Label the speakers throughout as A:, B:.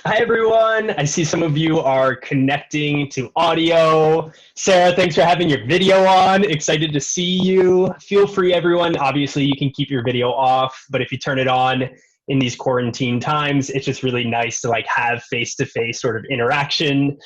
A: Hi, everyone. I see some of you are connecting to audio. Sarah, thanks for having your video on. Excited to see you. Feel free, everyone. Obviously, you can keep your video off, but if you turn it on in these quarantine times, it's just really nice to have face-to-face sort of interaction.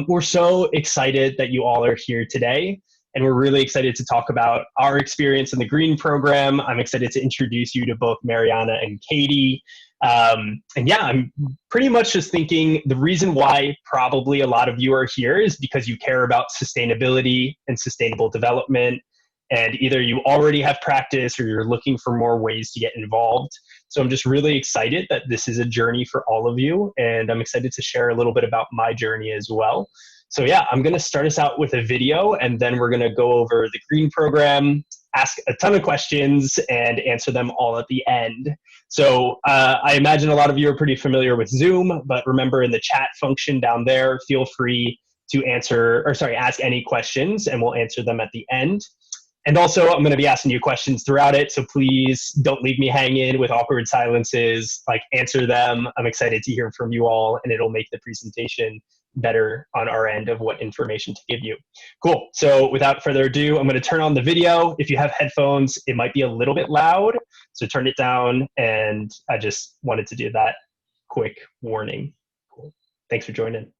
A: We're so excited that you all are here today. And we're really excited to talk about our experience in the Green Program. I'm excited to introduce you to both Mariana and Katie. And yeah, I'm pretty much just thinking the reason why probably a lot of you are here is because you care about sustainability and sustainable development. And either you already have practice or you're looking for more ways to get involved. So I'm just really excited that this is a journey for all of you. And I'm excited to share a little bit about my journey as well. So yeah, I'm going to start us out with a video, and then we're going to go over the Green Program, ask a ton of questions, and answer them all at the end. So I imagine a lot of you are pretty familiar with Zoom, but remember in the chat function down there, feel free to ask any questions, and we'll answer them at the end. And also, I'm going to be asking you questions throughout it, so please don't leave me hanging with awkward silences. Answer them. I'm excited to hear from you all, and it'll make the presentation better on our end of what information to give you. Cool. So without further ado, I'm going to turn on the video. If you have headphones, it might be a little bit loud, so turn it down. And I just wanted to do that quick warning. Cool. Thanks for joining.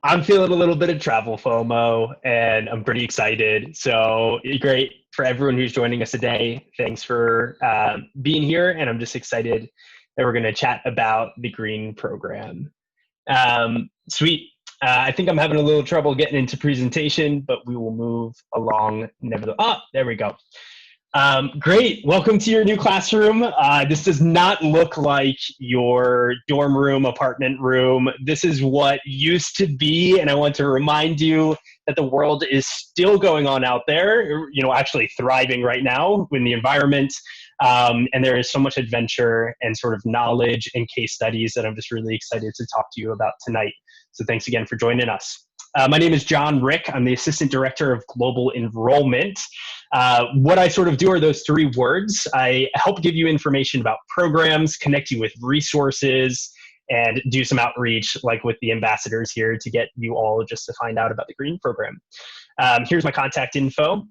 A: I'm feeling a little bit of travel FOMO, and I'm pretty excited. So great for everyone who's joining us today. Thanks for being here, and I'm just excited that we're going to chat about the Green Program. Sweet. I think I'm having a little trouble getting into presentation, but we will move along. There we go. Great. Welcome to your new classroom. This does not look like your dorm room, apartment room. This is what used to be, and I want to remind you that the world is still going on out there, actually thriving right now in the environment. And there is so much adventure and sort of knowledge and case studies that I'm just really excited to talk to you about tonight. So thanks again for joining us. My name is John Rick. I'm the Assistant Director of Global Enrollment. What I sort of do are those three words. I help give you information about programs, connect you with resources, and do some outreach like with the ambassadors here to get you all just to find out about the Green Program. Here's my contact info.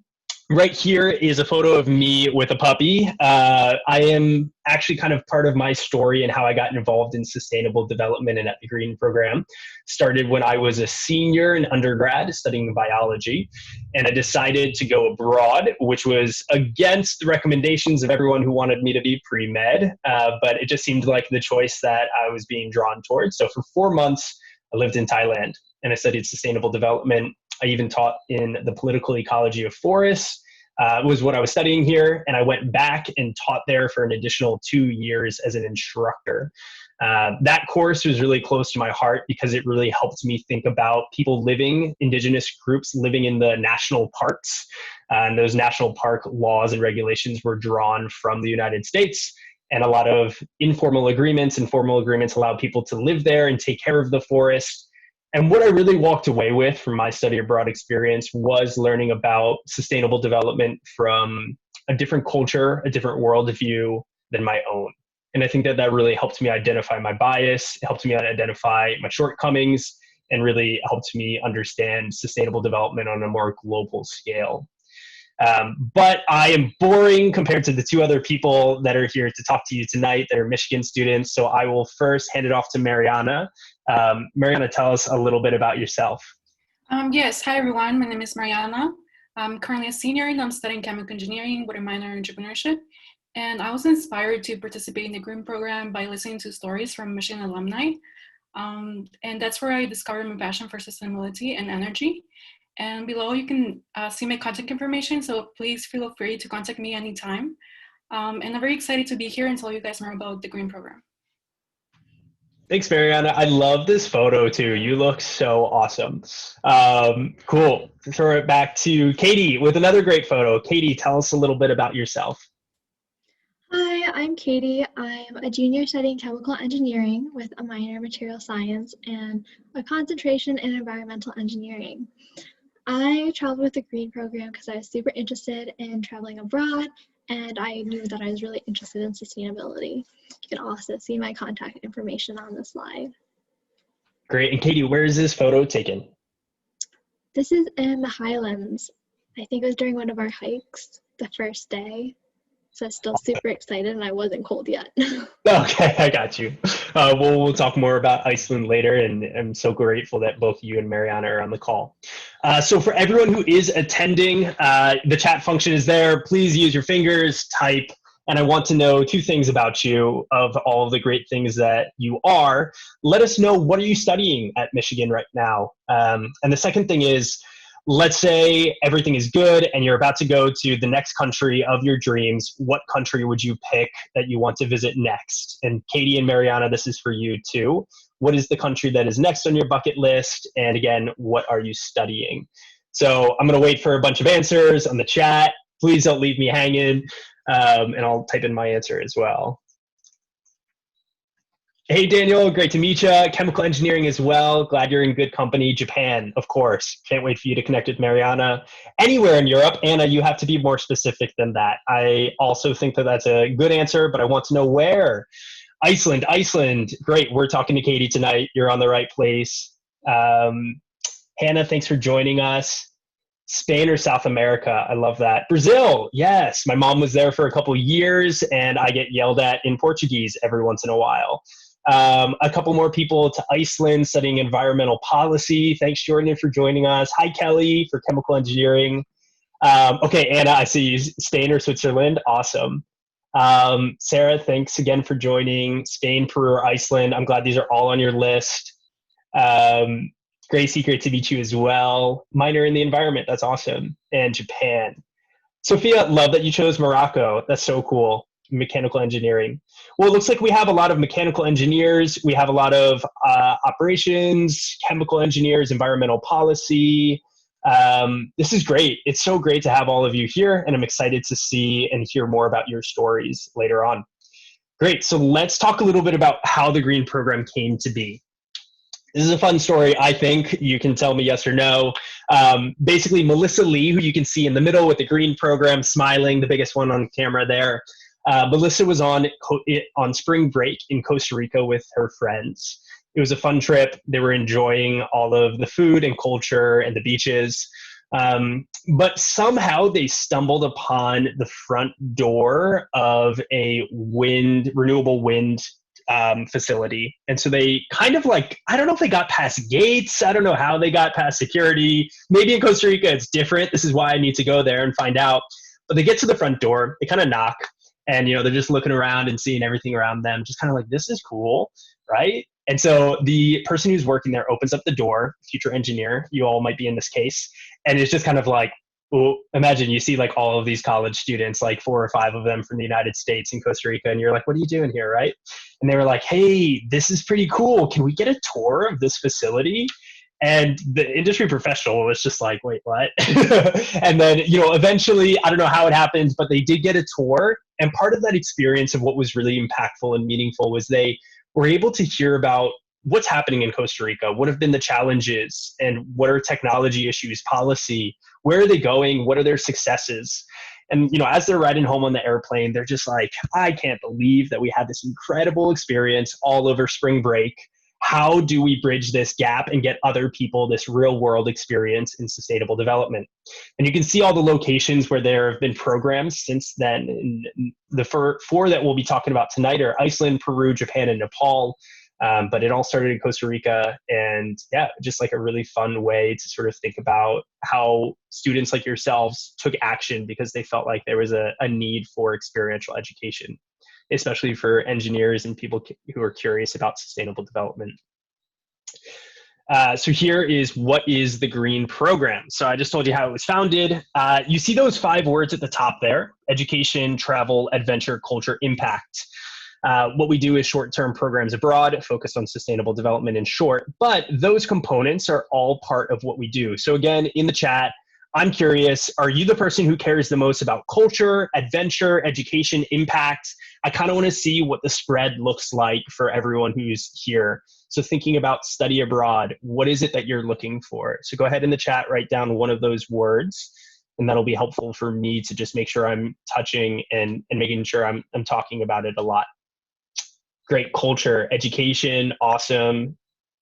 A: Right here is a photo of me with a puppy. I am actually kind of part of my story and how I got involved in sustainable development and at the Green Program. Started when I was a senior in undergrad studying biology, and I decided to go abroad, which was against the recommendations of everyone who wanted me to be pre-med, but it just seemed like the choice that I was being drawn towards. So for 4 months, I lived in Thailand and I studied sustainable development. I even taught in the political ecology of forests. was what I was studying here. And I went back and taught there for an additional 2 years as an instructor. That course was really close to my heart because it really helped me think about people living, indigenous groups living in the national parks. And those national park laws and regulations were drawn from the United States. And a lot of informal agreements and formal agreements allow people to live there and take care of the forest. And what I really walked away with from my study abroad experience was learning about sustainable development from a different culture, a different worldview than my own. And I think that that really helped me identify my bias, helped me identify my shortcomings, and really helped me understand sustainable development on a more global scale. But I am boring compared to the two other people that are here to talk to you tonight that are Michigan students. So I will first hand it off to Mariana. Mariana, tell us a little bit about yourself.
B: Yes, hi everyone. My name is Mariana. I'm currently a senior and I'm studying chemical engineering with a minor in entrepreneurship. And I was inspired to participate in the Green program by listening to stories from Michigan alumni. And that's where I discovered my passion for sustainability and energy. And below you can see my contact information, so please feel free to contact me anytime. And I'm very excited to be here and tell you guys more about the Green program.
A: Thanks, Mariana. I love this photo too. You look so awesome. Cool. Throw it back to Katie with another great photo. Katie, tell us a little bit about yourself.
C: Hi, I'm Katie. I'm a junior studying chemical engineering with a minor in material science and a concentration in environmental engineering. I traveled with the Green program because I was super interested in traveling abroad, and I knew that I was really interested in sustainability. You can also see my contact information on the slide.
A: Great. And Katie, where is this photo taken?
C: This is in the Highlands. I think it was during one of our hikes, the first day. So I'm still super excited and I wasn't cold yet.
A: Okay, I got you. We'll talk more about Iceland later, and I'm so grateful that both you and Mariana are on the call. So for everyone who is attending, the chat function is there. Please use your fingers, type, and I want to know two things about you. Of all of the great things that you are, let us know, what are you studying at Michigan right now? And the second thing is, let's say everything is good and you're about to go to the next country of your dreams. What country would you pick that you want to visit next? And Katie and Mariana, this is for you too. What is the country that is next on your bucket list? And again, what are you studying? So I'm going to wait for a bunch of answers on the chat. Please don't leave me hanging, and I'll type in my answer as well. Hey, Daniel, great to meet you. Chemical engineering as well. Glad you're in good company. Japan, of course. Can't wait for you to connect with Mariana. Anywhere in Europe. Anna, you have to be more specific than that. I also think that that's a good answer, but I want to know where. Iceland. Great. We're talking to Katie tonight. You're on the right place. Hannah, thanks for joining us. Spain or South America? I love that. Brazil, yes. My mom was there for a couple of years, and I get yelled at in Portuguese every once in a while. A couple more people to Iceland studying environmental policy. Thanks, Jordan, for joining us. Hi, Kelly, for chemical engineering. Okay, Anna, I see you. Spain or Switzerland? Awesome. Sarah, thanks again for joining. Spain, Peru, or Iceland. I'm glad these are all on your list. Gracie, great to meet you as well. Minor in the environment, that's awesome. And Japan. Sophia, love that you chose Morocco. That's so cool. Mechanical engineering. Well, it looks like we have a lot of mechanical engineers. We have a lot of operations, chemical engineers, environmental policy. This is great. It's so great to have all of you here, and I'm excited to see and hear more about your stories later on. Great. So let's talk a little bit about how the Green program came to be. This is a fun story, I think. You can tell me yes or no. Basically, Melissa Lee, who you can see in the middle with the Green program, smiling, the biggest one on camera there. Melissa was on spring break in Costa Rica with her friends. It was a fun trip. They were enjoying all of the food and culture and the beaches. But somehow they stumbled upon the front door of a renewable wind facility. And so they kind of I don't know if they got past gates. I don't know how they got past security. Maybe in Costa Rica it's different. This is why I need to go there and find out. But they get to the front door, they kind of knock, and they're just looking around and seeing everything around them, just kind of like, this is cool, right? And so the person who's working there opens up the door, future engineer, you all might be in this case, and it's just kind of like, Well, imagine you see like all of these college students, like 4 or 5 of them from the United States and Costa Rica, and you're like, what are you doing here, right? And they were like, hey, this is pretty cool. Can we get a tour of this facility? And the industry professional was just like, wait, what? And then, eventually, I don't know how it happened, but they did get a tour. And part of that experience of what was really impactful and meaningful was they were able to hear about what's happening in Costa Rica, what have been the challenges, and what are technology issues, policy, where are they going, what are their successes? And as they're riding home on the airplane, they're just like, I can't believe that we had this incredible experience all over spring break. How do we bridge this gap and get other people this real world experience in sustainable development? And you can see all the locations where there have been programs since then. And the four that we'll be talking about tonight are Iceland, Peru, Japan, and Nepal. But it all started in Costa Rica, and yeah, just like a really fun way to sort of think about how students like yourselves took action because they felt like there was a need for experiential education, especially for engineers and people who are curious about sustainable development. So here is what is the Green Program. So I just told you how it was founded. You see those 5 words at the top there: education, travel, adventure, culture, impact. What we do is short-term programs abroad, focused on sustainable development in short, but those components are all part of what we do. So again, in the chat, I'm curious, are you the person who cares the most about culture, adventure, education, impact? I kind of want to see what the spread looks like for everyone who's here. So thinking about study abroad, what is it that you're looking for? So go ahead in the chat, write down one of those words, and that'll be helpful for me to just make sure I'm touching and making sure I'm talking about it a lot. Great. Culture, education, awesome.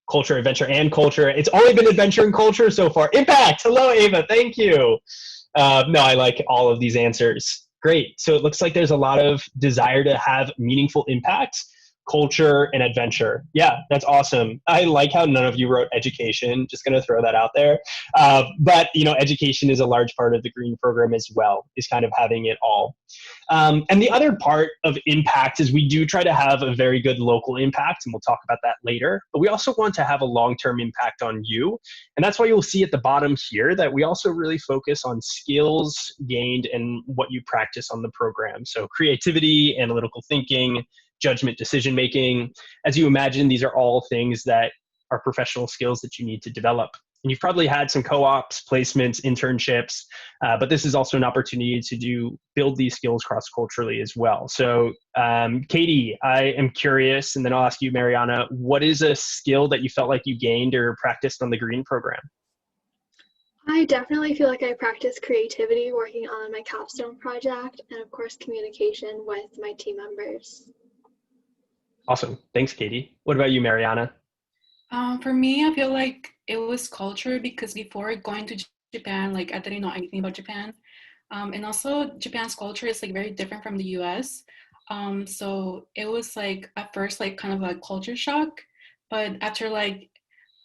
A: Culture, adventure, and culture. It's only been adventure and culture so far. Impact. Hello, Ava. Thank you. No, I like all of these answers. Great. So it looks like there's a lot of desire to have meaningful impact, culture, and adventure. Yeah, that's awesome. I like how none of you wrote education. Just going to throw that out there. But, education is a large part of the Green Program as well, is kind of having it all. And the other part of impact is we do try to have a very good local impact, and we'll talk about that later. But we also want to have a long-term impact on you. And that's why you'll see at the bottom here that we also really focus on skills gained and what you practice on the program. So creativity, analytical thinking, judgment, decision-making. As you imagine, these are all things that are professional skills that you need to develop. And you've probably had some co-ops, placements, internships, but this is also an opportunity to build these skills cross-culturally as well. So Katie, I am curious, and then I'll ask you, Mariana, what is a skill that you felt like you gained or practiced on the Green Program?
C: I definitely feel like I practiced creativity working on my capstone project, and of course communication with my team members.
A: Awesome. Thanks, Katie. What about you, Mariana?
B: For me, I feel like it was culture, because before going to Japan, like I didn't know anything about Japan. And also Japan's culture is like very different from the US. So it was like at first like kind of a culture shock, but after like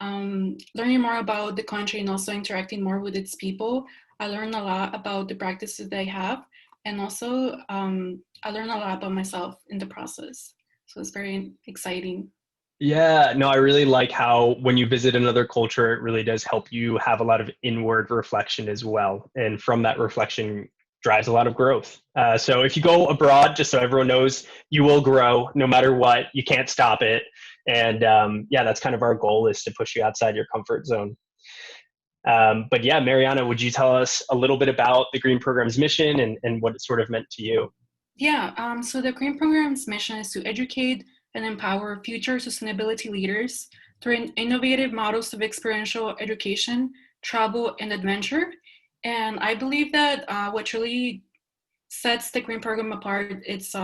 B: learning more about the country and also interacting more with its people, I learned a lot about the practices they have. And also I learned a lot about myself in the process. So it's very exciting.
A: Yeah, no, I really like how when you visit another culture, it really does help you have a lot of inward reflection as well. And from that reflection drives a lot of growth. So if you go abroad, just so everyone knows, you will grow no matter what. You can't stop it. And yeah, that's kind of our goal, is to push you outside your comfort zone. But yeah, Mariana, would you tell us a little bit about the Green Program's mission and what it sort of meant to you?
B: Yeah, so the Green Program's mission is to educate and empower future sustainability leaders through innovative models of experiential education, travel, and adventure. And I believe that what really sets the Green Program apart, it's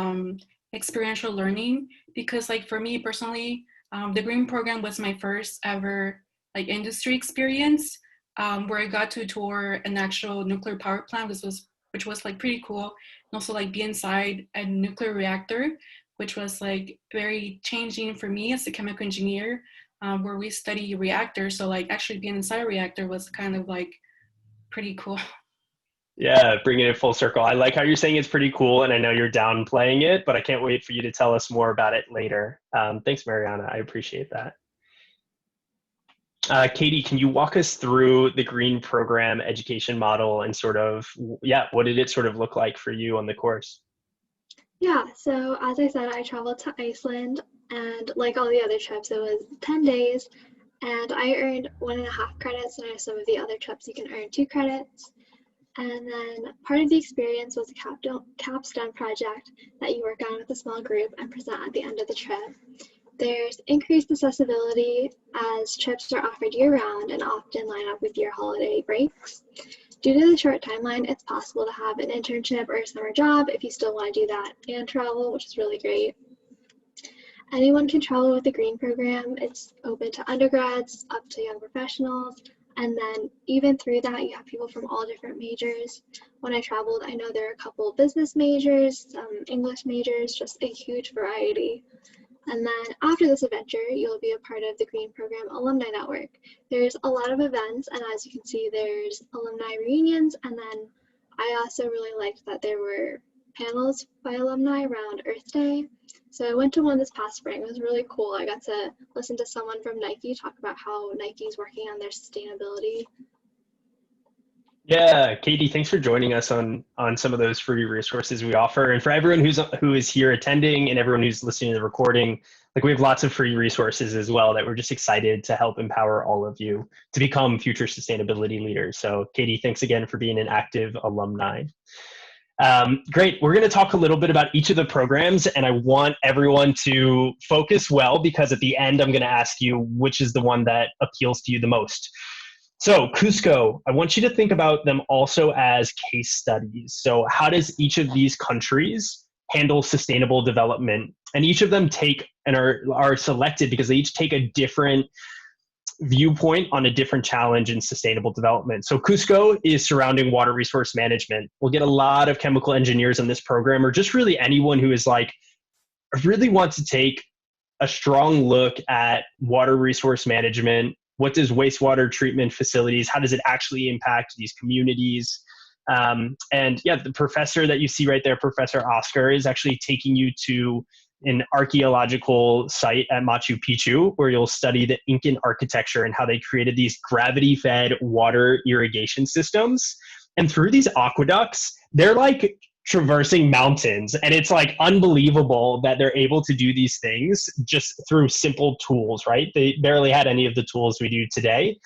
B: experiential learning, because like for me personally, the Green Program was my first ever like industry experience, where I got to tour an actual nuclear power plant, which was like pretty cool, and also like be inside a nuclear reactor, which was like very changing for me as a chemical engineer, where we study reactors. So like actually being inside a reactor was kind of like pretty cool.
A: Yeah, bringing it full circle. I like how you're saying it's pretty cool, and I know you're downplaying it, but I can't wait for you to tell us more about it later. Thanks, Mariana. I appreciate that. Katie, can you walk us through the green program education model and sort of, yeah, what did it sort of look like for you on the course?
C: Yeah, so as I said, I traveled to Iceland, and like all the other trips, it was 10 days, and I earned 1.5 credits, and I have some of the other trips you can earn 2 credits. And then part of the experience was a capstone project that you work on with a small group and present at the end of the trip. There's increased accessibility as trips are offered year-round and often line up with your holiday breaks. Due to the short timeline, it's possible to have an internship or a summer job if you still want to do that and travel, which is really great. Anyone can travel with the green program. It's open to undergrads up to young professionals. And then even through that, you have people from all different majors. When I traveled, I know there are a couple business majors, some English majors, just a huge variety. And then after this adventure, you'll be a part of the Green Program Alumni Network. There's a lot of events, and as you can see, there's alumni reunions, and then I also really liked that there were panels by alumni around Earth Day. So I went to one this past spring. It was really cool. I got to listen to someone from Nike talk about how Nike's working on their sustainability.
A: Yeah, Katie, thanks for joining us on some of those free resources we offer. And for everyone who is here attending and everyone who's listening to the recording, like we have lots of free resources as well that we're just excited to help empower all of you to become future sustainability leaders. So Katie, thanks again for being an active alumni. Great. We're going to talk a little bit about each of the programs, and I want everyone to focus well because at the end, I'm going to ask you which is the one that appeals to you the most. So Cusco, I want you to think about them also as case studies. So how does each of these countries handle sustainable development? And each of them take and are selected because they each take a different viewpoint on a different challenge in sustainable development. So Cusco is surrounding water resource management. We'll get a lot of chemical engineers in this program, or just really anyone who is like, really wants to take a strong look at water resource management. What does wastewater treatment facilities, how does it actually impact these communities? And yeah, the professor that you see right there, Professor Oscar, is actually taking you to an archaeological site at Machu Picchu, where you'll study the Incan architecture and how they created these gravity-fed water irrigation systems. And through these aqueducts, they're like traversing mountains, and it's like unbelievable that they're able to do these things just through simple tools, right? They barely had any of the tools we do today.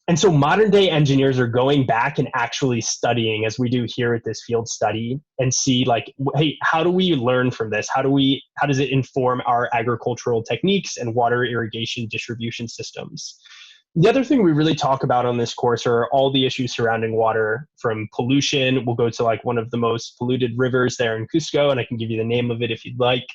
A: And so modern day engineers are going back and actually studying, as we do here at this field study, and see like, hey, how do we learn from this? How does it inform our agricultural techniques and water irrigation distribution systems? The other thing we really talk about on this course are all the issues surrounding water, from pollution. We'll go to like one of the most polluted rivers there in Cusco, and I can give you the name of it if you'd like.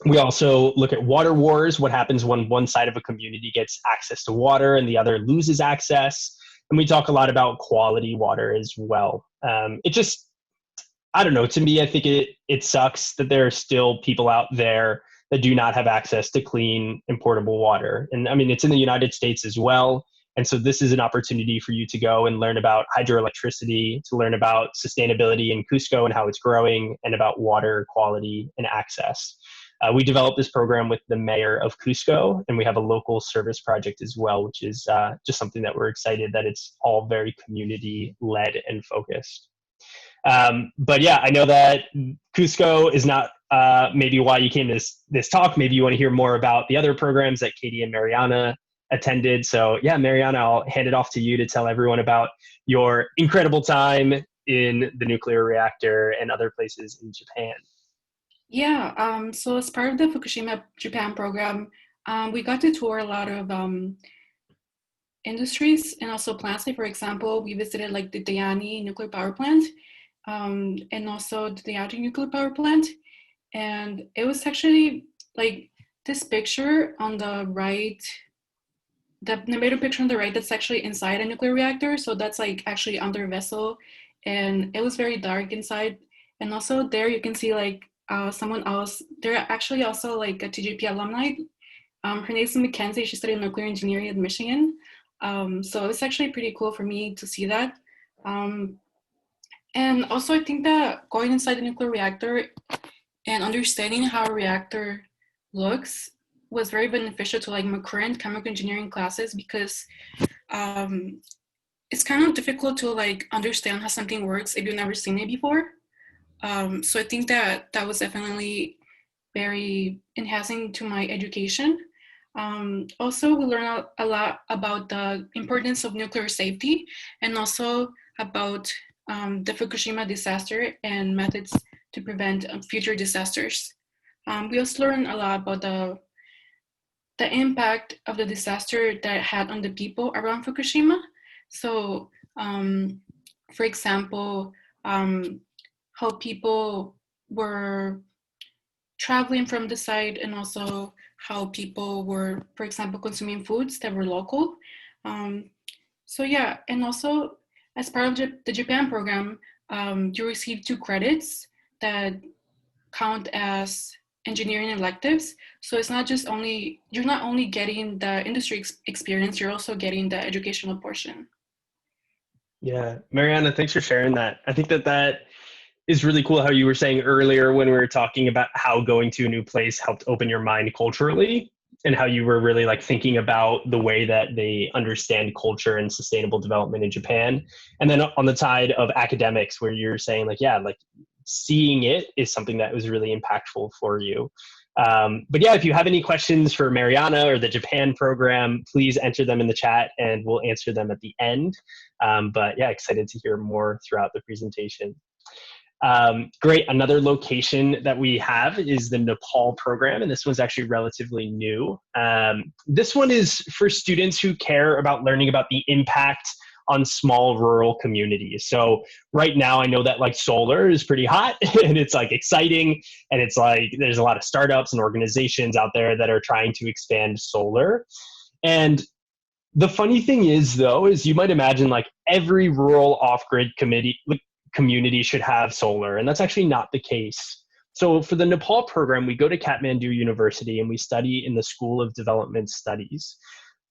A: We also look at water wars, what happens when one side of a community gets access to water and the other loses access. And we talk a lot about quality water as well. It just, I don't know, to me, I think it sucks that there are still people out there that do not have access to clean and portable water. And I mean, it's in the United States as well. And so this is an opportunity for you to go and learn about hydroelectricity, to learn about sustainability in Cusco and how it's growing, and about water quality and access. We developed this program with the mayor of Cusco, and we have a local service project as well, which is just something that we're excited that it's all very community-led and focused. But yeah, I know that Cusco is not maybe why you came to this talk. Maybe you want to hear more about the other programs that Katie and Mariana attended. So yeah, Mariana, I'll hand it off to you to tell everyone about your incredible time in the nuclear reactor and other places in Japan.
B: Yeah, so as part of the Fukushima Japan program, we got to tour a lot of industries and also plants. Like, for example, we visited like the Dayani nuclear power plant and also the Dayani nuclear power plant. And it was actually like this picture on the right, the middle picture on the right, that's actually inside a nuclear reactor. So that's like actually under a vessel, and it was very dark inside. And also there you can see like someone else. They're actually also like a TGP alumni. Her name is Mackenzie. She studied nuclear engineering at Michigan. So it's actually pretty cool for me to see that. And also I think that going inside the nuclear reactor and understanding how a reactor looks was very beneficial to like my current chemical engineering classes because it's kind of difficult to like understand how something works if you've never seen it before. So I think that that was definitely very enhancing to my education. Also, we learned a lot about the importance of nuclear safety and also about the Fukushima disaster and methods to prevent future disasters. We also learned a lot about the impact of the disaster that it had on the people around Fukushima. So, for example, how people were traveling from the site and also how people were, for example, consuming foods that were local. So yeah, and also as part of the Japan program, you receive 2 credits that count as engineering electives. So it's not just only, you're not only getting the industry experience, you're also getting the educational portion.
A: Yeah, Mariana, thanks for sharing that. I think that is really cool how you were saying earlier when we were talking about how going to a new place helped open your mind culturally and how you were really like thinking about the way that they understand culture and sustainable development in Japan. And then on the side of academics where you're saying like, yeah, like seeing it is something that was really impactful for you. But yeah, if you have any questions for Mariana or the Japan program, please enter them in the chat and we'll answer them at the end. But yeah, excited to hear more throughout the presentation. Great. Another location that we have is the Nepal program, and this one's actually relatively new. This one is for students who care about learning about the impact on small rural communities. So right now I know that like solar is pretty hot and it's like exciting, and it's like there's a lot of startups and organizations out there that are trying to expand solar. And the funny thing is though, is you might imagine like every rural off-grid community should have solar, and that's actually not the case. So for the Nepal program, we go to Kathmandu University and we study in the School of Development Studies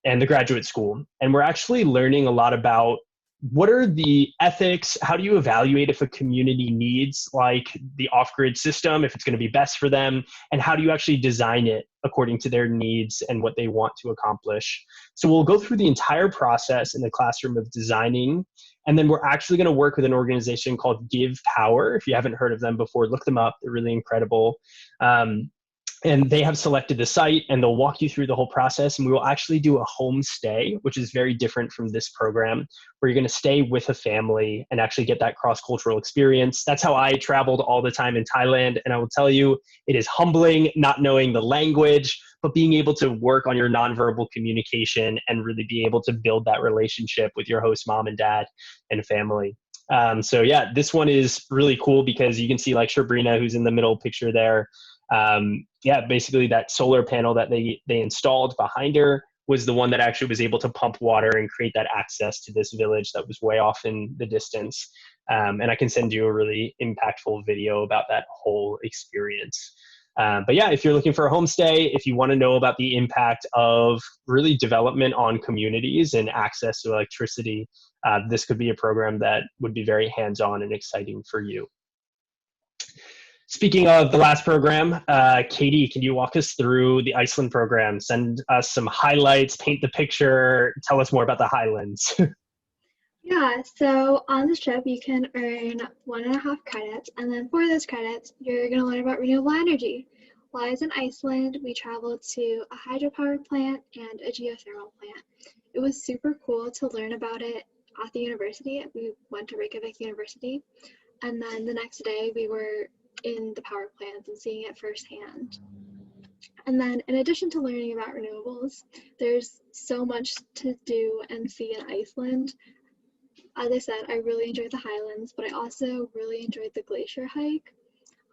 A: and the graduate school. And we're actually learning a lot about what are the ethics, how do you evaluate if a community needs like the off-grid system, if it's going to be best for them, and how do you actually design it according to their needs and what they want to accomplish. So we'll go through the entire process in the classroom of designing, and then we're actually going to work with an organization called Give Power. If you haven't heard of them before, look them up. They're really incredible. And they have selected the site and they'll walk you through the whole process. And we will actually do a homestay, which is very different from this program, where you're going to stay with a family and actually get that cross-cultural experience. That's how I traveled all the time in Thailand. And I will tell you, it is humbling not knowing the language, but being able to work on your nonverbal communication and really be able to build that relationship with your host mom and dad and family. So yeah, this one is really cool because you can see like Shabrina, who's in the middle picture there. Yeah, basically that solar panel that they installed behind her was the one that actually was able to pump water and create that access to this village that was way off in the distance. And I can send you a really impactful video about that whole experience. But yeah, if you're looking for a homestay, if you want to know about the impact of really development on communities and access to electricity, this could be a program that would be very hands-on and exciting for you. Speaking of the last program, Katie, can you walk us through the Iceland program? Send us some highlights, paint the picture, tell us more about the Highlands.
C: Yeah, so on this trip you can earn 1.5 credits, and then for those credits you're going to learn about renewable energy. While I was in Iceland, we traveled to a hydropower plant and a geothermal plant. It was super cool to learn about it at the university. We went to Reykjavik University, and then the next day we were in the power plants and seeing it firsthand. And then in addition to learning about renewables, there's so much to do and see in Iceland. As I said, I really enjoyed the Highlands, but I also really enjoyed the glacier hike.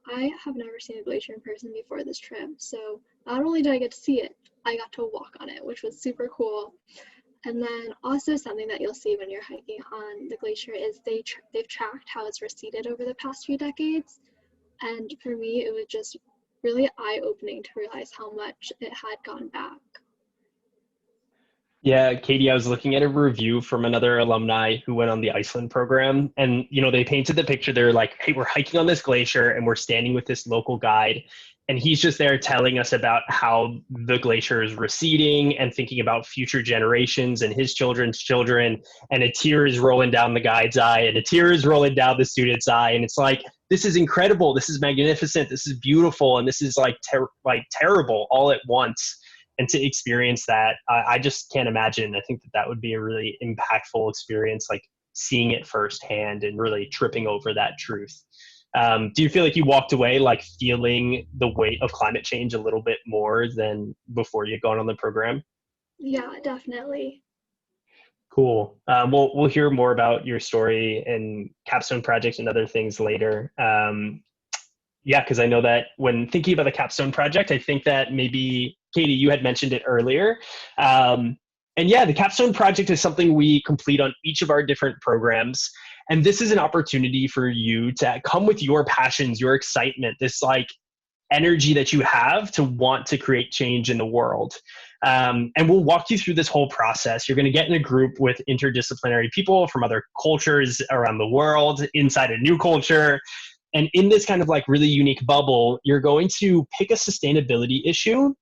C: I have never seen a glacier in person before this trip, so not only did I get to see it, I got to walk on it, which was super cool. And then also something that you'll see when you're hiking on the glacier is they've tracked how it's receded over the past few decades. And for me, it was just really eye-opening to realize how much it had gone back.
A: Yeah, Katie, I was looking at a review from another alumni who went on the Iceland program, and they painted the picture. They're like, hey, we're hiking on this glacier and we're standing with this local guide, And he's just there telling us about how the glacier is receding and thinking about future generations and his children's children. And a tear is rolling down the guide's eye and a tear is rolling down the student's eye. And it's like, this is incredible. This is magnificent. This is beautiful. And this is like terrible all at once. And to experience that, I just can't imagine. I think that would be a really impactful experience, like seeing it firsthand and really tripping over that truth. Do you feel like you walked away like feeling the weight of climate change a little bit more than before you'd gone on the program?
C: Yeah, definitely.
A: Cool. We'll hear more about your story and capstone project and other things later. Yeah, because I know that when thinking about the capstone project, I think that maybe, Katie, you had mentioned it earlier. And yeah, the capstone project is something we complete on each of our different programs. And this is an opportunity for you to come with your passions, your excitement, this like energy that you have to want to create change in the world. And we'll walk you through this whole process. You're going to get in a group with interdisciplinary people from other cultures around the world, inside a new culture. And in this kind of like really unique bubble, you're going to pick a sustainability issue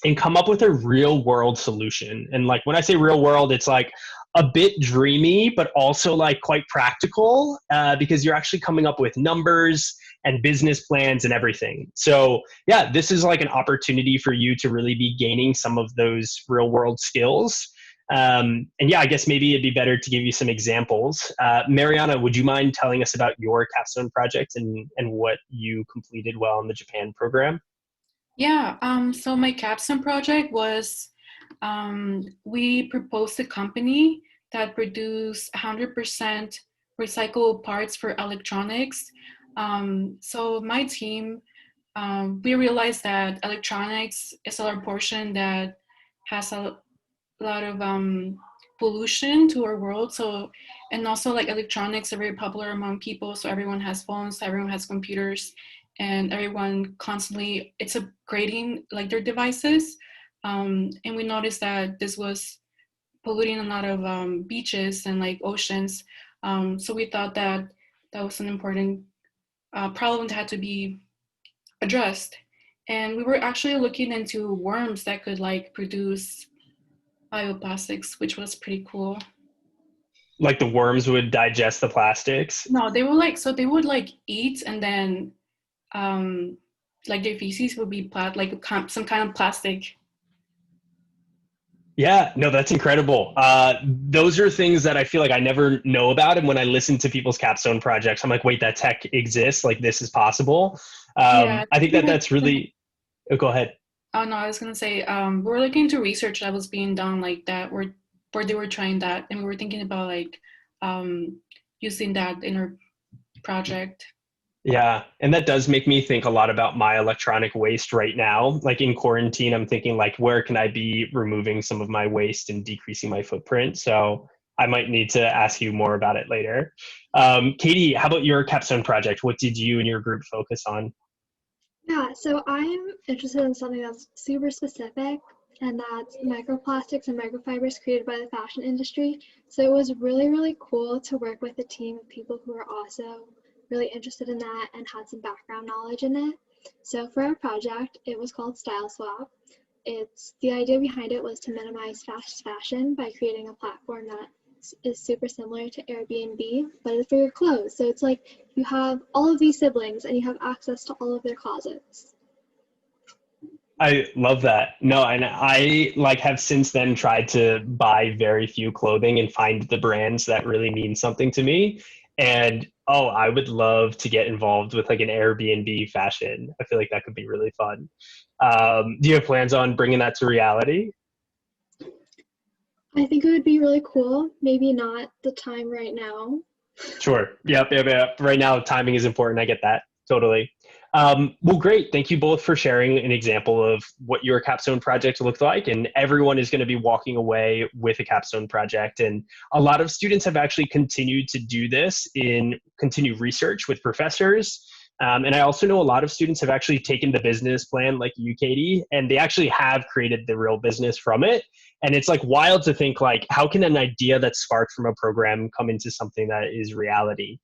A: and come up with a real world solution. And like when I say real world, it's like a bit dreamy, but also like quite practical, because you're actually coming up with numbers and business plans and everything. So yeah, this is like an opportunity for you to really be gaining some of those real world skills. And yeah, I guess maybe it'd be better to give you some examples. Mariana, would you mind telling us about your capstone project and what you completed while in the Japan program?
B: Yeah, so my capstone project was, we proposed a company that produced 100% recyclable parts for electronics. So my team, we realized that electronics is a large portion that has a lot of pollution to our world. So, and also like electronics are very popular among people. So everyone has phones, everyone has computers, and everyone constantly, it's upgrading like their devices. And we noticed that this was polluting a lot of beaches and like oceans. So we thought that that was an important problem that had to be addressed. And we were actually looking into worms that could like produce bioplastics, which was pretty cool.
A: Like the worms would digest the plastics?
B: No, they were like, so they would like eat and then like their feces would be like some kind of plastic.
A: Yeah, no, that's incredible. Those are things that I feel like I never know about. And when I listen to people's capstone projects, I'm like, wait, that tech exists. Like this is possible.
B: Yeah.
A: I think that that's really, oh, go ahead.
B: Oh no, I was gonna say, we're looking into research that was being done like that, where they were trying that, and we were thinking about like using that in our project.
A: Yeah, and that does make me think a lot about my electronic waste right now. Like in quarantine, I'm thinking like, where can I be removing some of my waste and decreasing my footprint? So I might need to ask you more about it later. Katie, how about your capstone project? What did you and your group focus on?
C: Yeah, so I'm interested in something that's super specific, and that's microplastics and microfibers created by the fashion industry. So it was really, really cool to work with a team of people who are also really interested in that and had some background knowledge in it. So for our project, it was called Style Swap. The idea behind it was to minimize fast fashion by creating a platform that is super similar to Airbnb, but it's for your clothes. So it's like you have all of these siblings and you have access to all of their closets.
A: I love that. No, and I like have since then tried to buy very few clothing and find the brands that really mean something to me. And oh, I would love to get involved with like an Airbnb fashion. I feel like that could be really fun. Do you have plans on bringing that to reality?
C: I think it would be really cool. Maybe not the time right now.
A: Sure. Yep. Right now, timing is important. I get that. Totally. Well, great. Thank you both for sharing an example of what your capstone project looked like. And everyone is going to be walking away with a capstone project. And a lot of students have actually continued to do this in continued research with professors. And I also know a lot of students have actually taken the business plan like you, Katie, and they actually have created the real business from it. And it's like wild to think like, how can an idea that's sparked from a program come into something that is reality?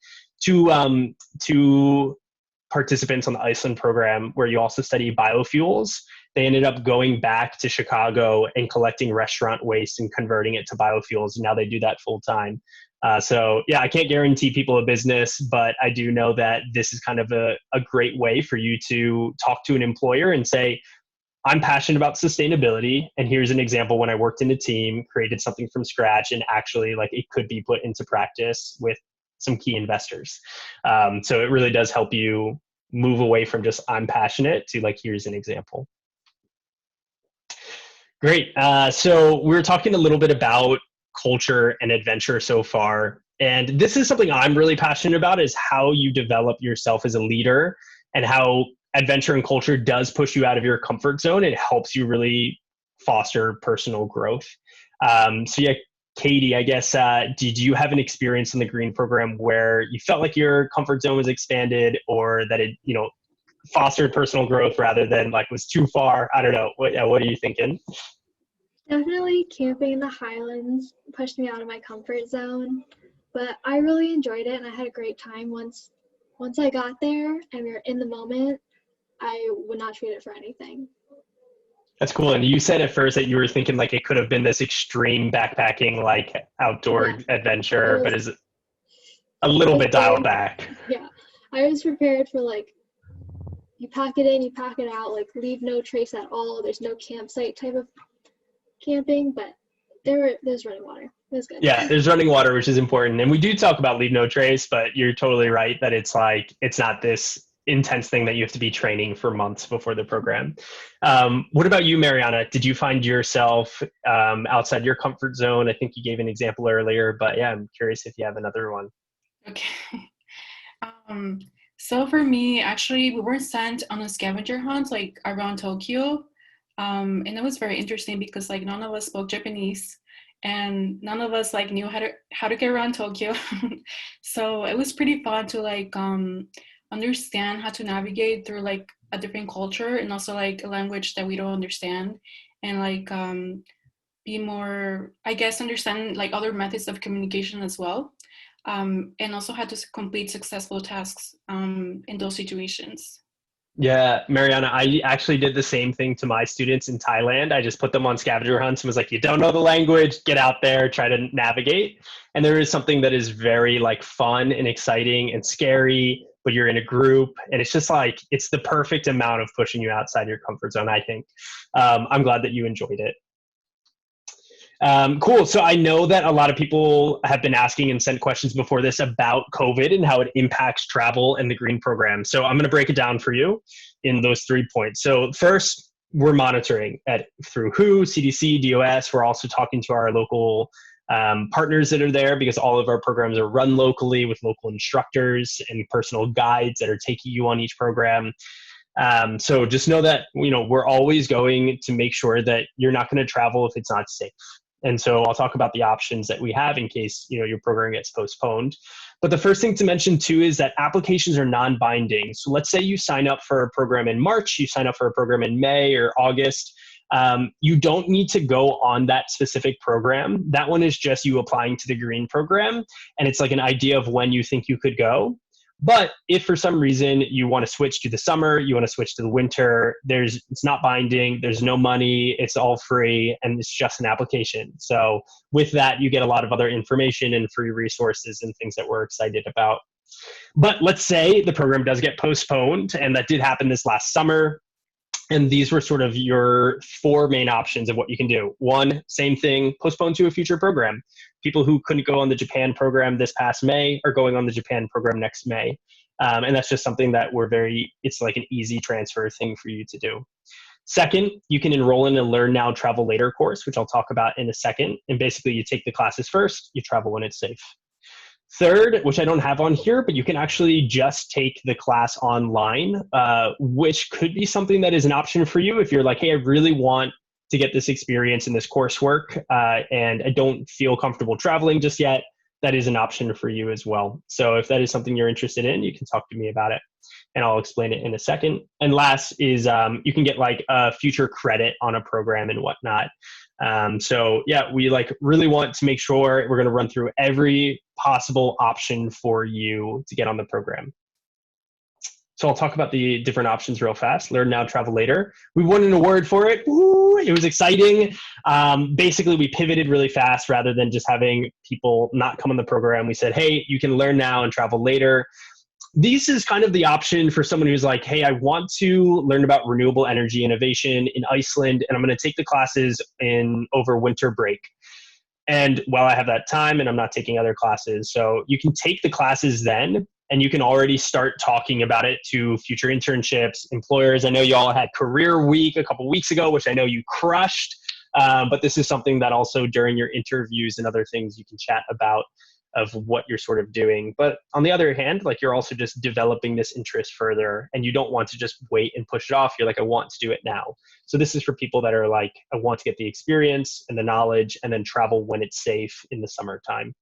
A: To participants on the Iceland program, where you also study biofuels, they ended up going back to Chicago and collecting restaurant waste and converting it to biofuels. And now they do that full time. So yeah, I can't guarantee people a business, but I do know that this is kind of a great way for you to talk to an employer and say, I'm passionate about sustainability. And here's an example when I worked in a team, created something from scratch, and actually like it could be put into practice with some key investors. So it really does help you move away from just I'm passionate to like, here's an example. Great. So we were talking a little bit about culture and adventure so far. And this is something I'm really passionate about, is how you develop yourself as a leader and how adventure and culture does push you out of your comfort zone. It helps you really foster personal growth. So yeah, Katie, I guess, did you have an experience in the green program where you felt like your comfort zone was expanded, or that it, fostered personal growth rather than like was too far? I don't know. What are you thinking?
C: Definitely camping in the Highlands pushed me out of my comfort zone, but I really enjoyed it and I had a great time. Once I got there and we were in the moment, I would not trade it for anything.
A: That's cool. And you said at first that you were thinking like it could have been this extreme backpacking, like outdoor adventure, but is a little bit dialed back.
C: Yeah, I was prepared for like, you pack it in, you pack it out, like leave no trace at all. There's no campsite type of camping, but there's running water. It was good.
A: Yeah, there's running water, which is important. And we do talk about leave no trace, but you're totally right that it's like, it's not this intense thing that you have to be training for months before the program. What about you, Mariana? Did you find yourself outside your comfort zone? I think you gave an example earlier, but yeah, I'm curious if you have another one.
B: Okay. So for me, actually, we were sent on a scavenger hunt like around Tokyo. And it was very interesting because like none of us spoke Japanese and none of us like knew how to get around Tokyo. So it was pretty fun to like understand how to navigate through like a different culture and also like a language that we don't understand, and like be more, I guess, understand like other methods of communication as well. And also had to complete successful tasks in those situations.
A: Yeah, Mariana, I actually did the same thing to my students in Thailand. I just put them on scavenger hunts and was like, you don't know the language, get out there, try to navigate. And there is something that is very like fun and exciting and scary, but you're in a group and it's just like, it's the perfect amount of pushing you outside your comfort zone, I think. I'm glad that you enjoyed it. Cool. So I know that a lot of people have been asking and sent questions before this about COVID and how it impacts travel and the green program. So I'm going to break it down for you in those 3 points. So first, we're monitoring through WHO, CDC, DOS. We're also talking to our local partners that are there, because all of our programs are run locally with local instructors and personal guides that are taking you on each program. So just know that, we're always going to make sure that you're not going to travel if it's not safe. And so I'll talk about the options that we have in case, your program gets postponed. But the first thing to mention too is that applications are non-binding. So let's say you sign up for a program in March, you sign up for a program in May or August. You don't need to go on that specific program. That one is just you applying to the green program. And it's like an idea of when you think you could go. But if for some reason you want to switch to the summer, you want to switch to the winter, it's not binding, there's no money, it's all free, and it's just an application. So with that, you get a lot of other information and free resources and things that we're excited about. But let's say the program does get postponed, and that did happen this last summer. And these were sort of your 4 main options of what you can do. 1, same thing, postpone to a future program. People who couldn't go on the Japan program this past May are going on the Japan program next May. And that's just something that it's like an easy transfer thing for you to do. Second, you can enroll in a Learn Now, Travel Later course, which I'll talk about in a second. And basically you take the classes first, you travel when it's safe. Third, which I don't have on here, but you can actually just take the class online, which could be something that is an option for you if you're like, hey, I really want to get this experience in this coursework, and I don't feel comfortable traveling just yet. That is an option for you as well. So if that is something you're interested in, you can talk to me about it, and I'll explain it in a second. And last is you can get like a future credit on a program and whatnot. So yeah, we really want to make sure we're going to run through every possible option for you to get on the program. So I'll talk about the different options real fast. Learn now, travel later. We won an award for it. Woo! It was exciting. Basically, we pivoted really fast rather than just having people not come on the program. We said, hey, you can learn now and travel later. This is kind of the option for someone who's like, hey, I want to learn about renewable energy innovation in Iceland, and I'm going to take the classes over winter break. And while I have that time and I'm not taking other classes, so you can take the classes then, and you can already start talking about it to future internships, employers. I know you all had Career Week a couple weeks ago, which I know you crushed. But this is something that also during your interviews and other things you can chat about of what you're sort of doing. But on the other hand, like you're also just developing this interest further, and you don't want to just wait and push it off. You're like, I want to do it now. So this is for people that are like, I want to get the experience and the knowledge and then travel when it's safe in the summertime.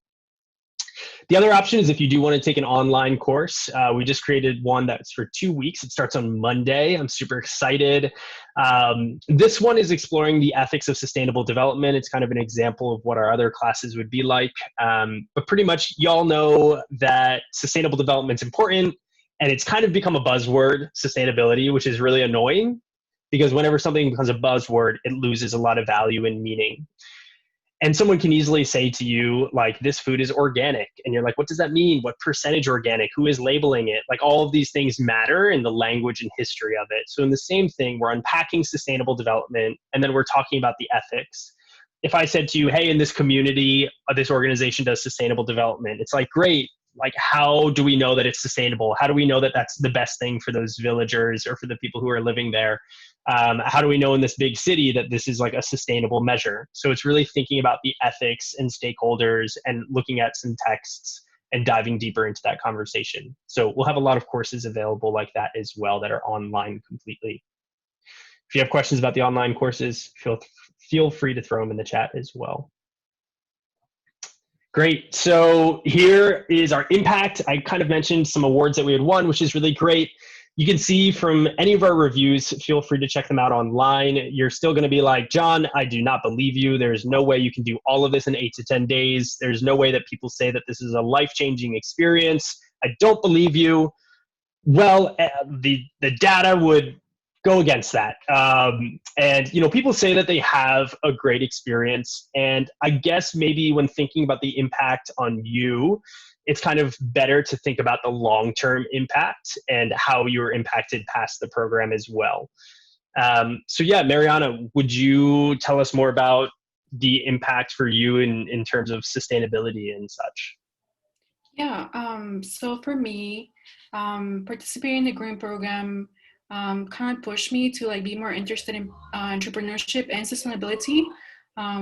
A: The other option is if you do want to take an online course. We just created one that's for 2 weeks. It starts on Monday. I'm super excited. This one is exploring the ethics of sustainable development. It's kind of an example of what our other classes would be like. But pretty much y'all know that sustainable development is important, and it's kind of become a buzzword, sustainability, which is really annoying because whenever something becomes a buzzword, it loses a lot of value and meaning. And someone can easily say to you, like, this food is organic. And you're like, what does that mean? What percentage organic? Who is labeling it? Like, all of these things matter in the language and history of it. So in the same thing, we're unpacking sustainable development, and then we're talking about the ethics. If I said to you, hey, in this community, this organization does sustainable development, it's like, great. Like, how do we know that it's sustainable? How do we know that that's the best thing for those villagers or for the people who are living there? How do we know in this big city that this is like a sustainable measure? So it's really thinking about the ethics and stakeholders and looking at some texts and diving deeper into that conversation. So we'll have a lot of courses available like that as well that are online completely. If you have questions about the online courses, feel free to throw them in the chat as well. Great. So here is our impact. I kind of mentioned some awards that we had won, which is really great. You can see from any of our reviews, feel free to check them out online. You're still going to be like, John, I do not believe you. There's no way you can do all of this in 8 to 10 days. There's no way that people say that this is a life-changing experience. I don't believe you. Well, the data would go against that. And, you know, people say that they have a great experience. And I guess maybe when thinking about the impact on you, it's kind of better to think about the long-term impact and how you were impacted past the program as well. So yeah, Mariana, would you tell us more about the impact for you in terms of sustainability and such?
B: Yeah, so for me, participating in the green program kind of pushed me to like be more interested in entrepreneurship and sustainability,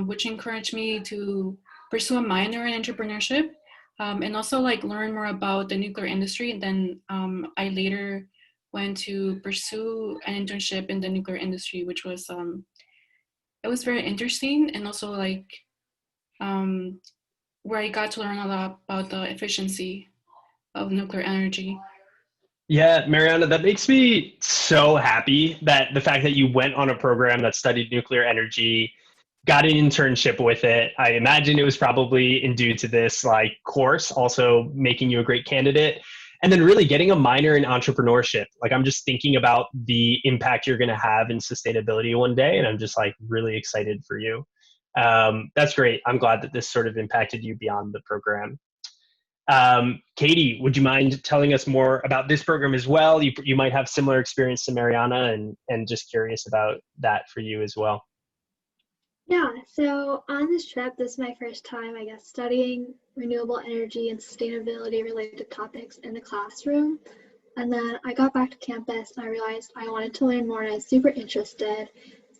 B: which encouraged me to pursue a minor in entrepreneurship and also like learn more about the nuclear industry. And then I later went to pursue an internship in the nuclear industry, which was it was very interesting, and also like where I got to learn a lot about the efficiency of nuclear energy.
A: Yeah, Mariana, that makes me so happy that the fact that you went on a program that studied nuclear energy, got an internship with it. I imagine it was probably due to this like course also making you a great candidate. And then really getting a minor in entrepreneurship. Like, I'm just thinking about the impact you're going to have in sustainability one day. And I'm just like really excited for you. That's great. I'm glad that this sort of impacted you beyond the program. Katie, would you mind telling us more about this program as well? You might have similar experience to Mariana, and just curious about that for you as well.
C: Yeah, so on this trip, this is my first time, I guess, studying renewable energy and sustainability related topics in the classroom. And then I got back to campus and I realized I wanted to learn more and I was super interested.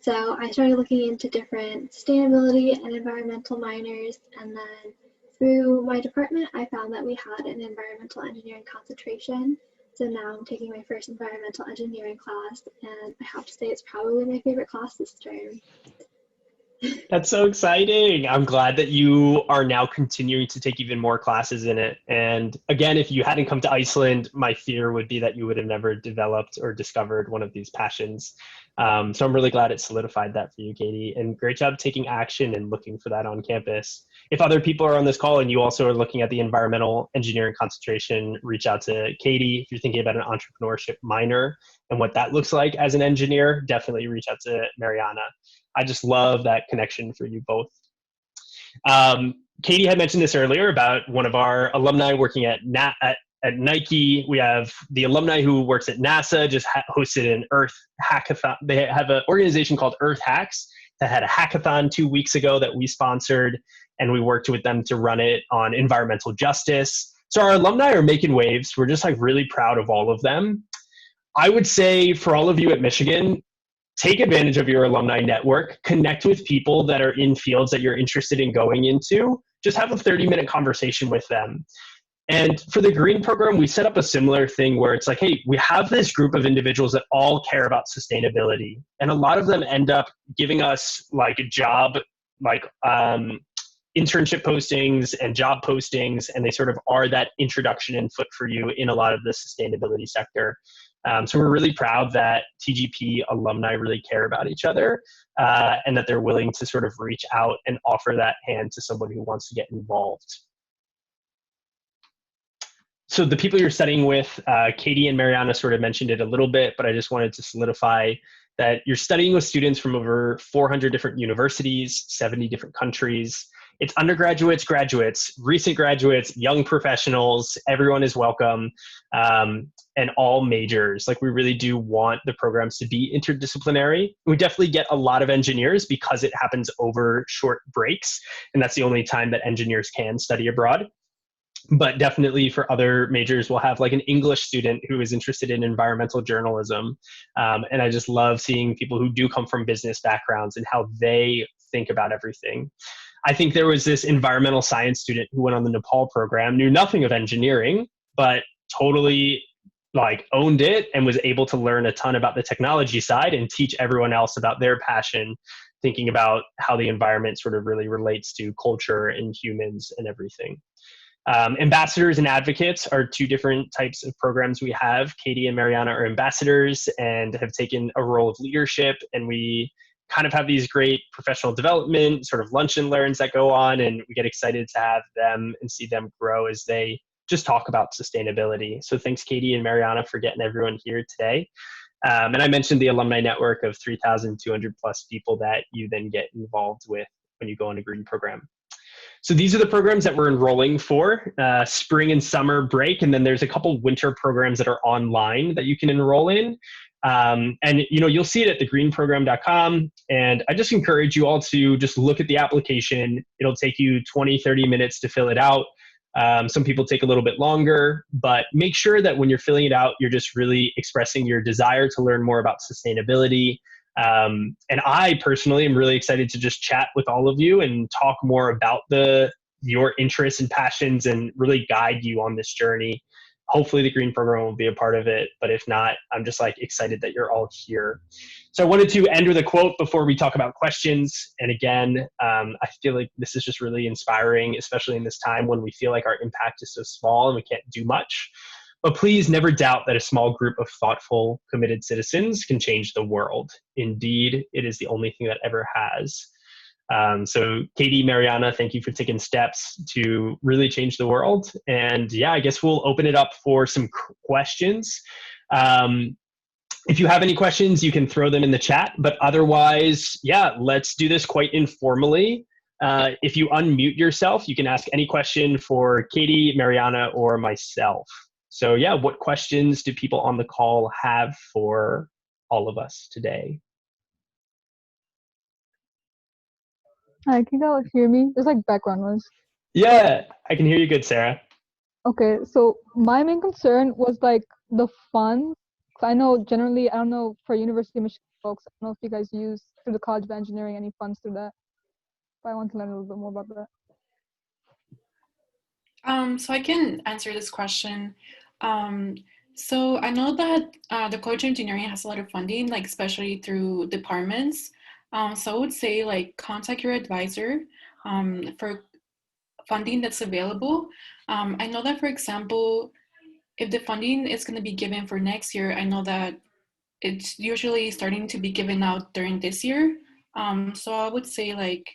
C: So I started looking into different sustainability and environmental minors, and then through my department, I found that we had an environmental engineering concentration. So now I'm taking my first environmental engineering class, and I have to say it's probably my favorite class this term.
A: That's so exciting. I'm glad that you are now continuing to take even more classes in it. And again, if you hadn't come to Iceland, my fear would be that you would have never developed or discovered one of these passions. So I'm really glad it solidified that for you, Katie. And great job taking action and looking for that on campus. If other people are on this call and you also are looking at the environmental engineering concentration, reach out to Katie. If you're thinking about an entrepreneurship minor and what that looks like as an engineer, definitely reach out to Mariana. I just love that connection for you both. Katie had mentioned this earlier about one of our alumni working at Nike. We have the alumni who works at NASA just hosted an Earth hackathon. They have an organization called Earth Hacks that had a hackathon 2 weeks ago that we sponsored, and we worked with them to run it on environmental justice. So our alumni are making waves. We're just like really proud of all of them. I would say for all of you at Michigan, take advantage of your alumni network, connect with people that are in fields that you're interested in going into, just have a 30-minute conversation with them. And for the green program, we set up a similar thing where it's like, hey, we have this group of individuals that all care about sustainability. And a lot of them end up giving us like a job, like internship postings and job postings, and they sort of are that introduction and foot for you in a lot of the sustainability sector. So we're really proud that TGP alumni really care about each other and that they're willing to sort of reach out and offer that hand to someone who wants to get involved. So the people you're studying with, Katie and Mariana sort of mentioned it a little bit, but I just wanted to solidify that you're studying with students from over 400 different universities, 70 different countries. It's undergraduates, graduates, recent graduates, young professionals, everyone is welcome, and all majors. Like we really do want the programs to be interdisciplinary. We definitely get a lot of engineers because it happens over short breaks, and that's the only time that engineers can study abroad. But definitely for other majors, we'll have like an English student who is interested in environmental journalism. And I just love seeing people who do come from business backgrounds and how they think about everything. I think there was this environmental science student who went on the Nepal program, knew nothing of engineering, but totally like owned it and was able to learn a ton about the technology side and teach everyone else about their passion, thinking about how the environment sort of really relates to culture and humans and everything. Ambassadors and advocates are two different types of programs we have. Katie and Mariana are ambassadors and have taken a role of leadership, and we kind of have these great professional development sort of lunch and learns that go on, and we get excited to have them and see them grow as they just talk about sustainability. So thanks, Katie and Mariana, for getting everyone here today. And I mentioned the alumni network of 3,200 plus people that you then get involved with when you go on a green program. So these are the programs that we're enrolling for, spring and summer break, and then there's a couple winter programs that are online that you can enroll in. And you'll see it at thegreenprogram.com. And I just encourage you all to just look at the application. It'll take you 20, 30 minutes to fill it out. Some people take a little bit longer, but make sure that when you're filling it out, you're just really expressing your desire to learn more about sustainability. And I personally am really excited to just chat with all of you and talk more about your interests and passions and really guide you on this journey. Hopefully the green program will be a part of it, but if not, I'm just like excited that you're all here. So I wanted to end with a quote before we talk about questions. And again, I feel like this is just really inspiring, especially in this time when we feel like our impact is so small and we can't do much. But please never doubt that a small group of thoughtful, committed citizens can change the world. Indeed, it is the only thing that ever has. So Katie, Mariana, thank you for taking steps to really change the world. And yeah, I guess we'll open it up for some questions. If you have any questions, you can throw them in the chat. But otherwise, yeah, let's do this quite informally. If you unmute yourself, you can ask any question for Katie, Mariana, or myself. So yeah, what questions do people on the call have for all of us today?
D: Hi, can you guys hear me? There's like background noise.
A: Yeah, I can hear you good, Sarah.
D: Okay, so my main concern was like the funds. I know generally, I don't know for University of Michigan folks, I don't know if you guys use through the College of Engineering any funds through that. But I want to learn a little bit more about that.
B: So I can answer this question. So I know that the College of Engineering has a lot of funding, like especially through departments. So I would say like contact your advisor for funding that's available. I know that, for example, if the funding is going to be given for next year, I know that it's usually starting to be given out during this year. So I would say like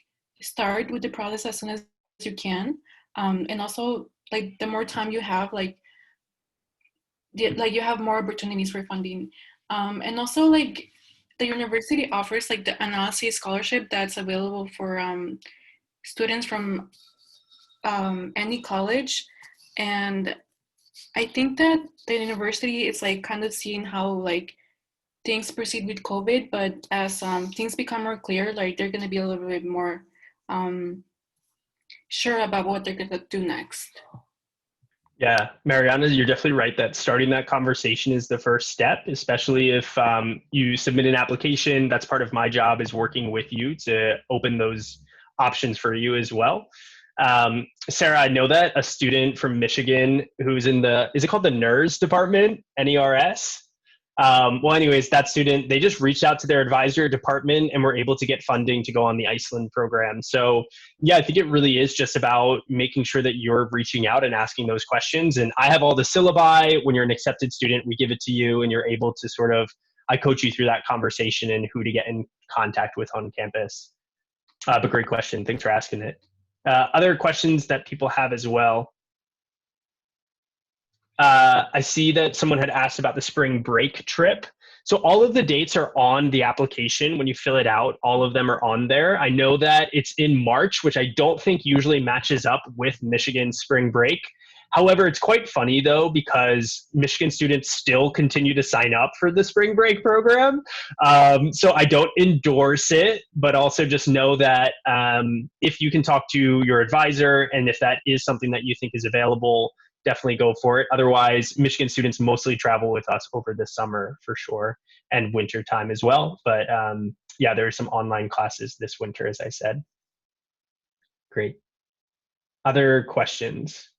B: start with the process as soon as you can. And also like the more time you have, like you have more opportunities for funding. And also like the university offers like the analysis scholarship that's available for students from any college. And I think that the university is like kind of seeing how like things proceed with COVID, but as things become more clear, like they're gonna be a little bit more um, sure about what they're gonna do next.
A: Yeah, Mariana, you're definitely right that starting that conversation is the first step, especially if you submit an application. That's part of my job, is working with you to open those options for you as well. Sarah, I know that a student from Michigan who's in the, is it called the NERS department, NERS? Well, anyways, that student, they just reached out to their advisor department and were able to get funding to go on the Iceland program. So yeah, I think it really is just about making sure that you're reaching out and asking those questions. And I have all the syllabi. When you're an accepted student, we give it to you and you're able to sort of, I coach you through that conversation and who to get in contact with on campus. But great question. Thanks for asking it. Other questions that people have as well. I see that someone had asked about the spring break trip. So all of the dates are on the application. When you fill it out, all of them are on there. I know that it's in March, which I don't think usually matches up with Michigan's spring break. However, it's quite funny though, because Michigan students still continue to sign up for the spring break program. So I don't endorse it, but also just know that if you can talk to your advisor and if that is something that you think is available, definitely go for it. Otherwise, Michigan students mostly travel with us over the summer for sure, and winter time as well. But yeah, there are some online classes this winter, as I said. Great. Other questions?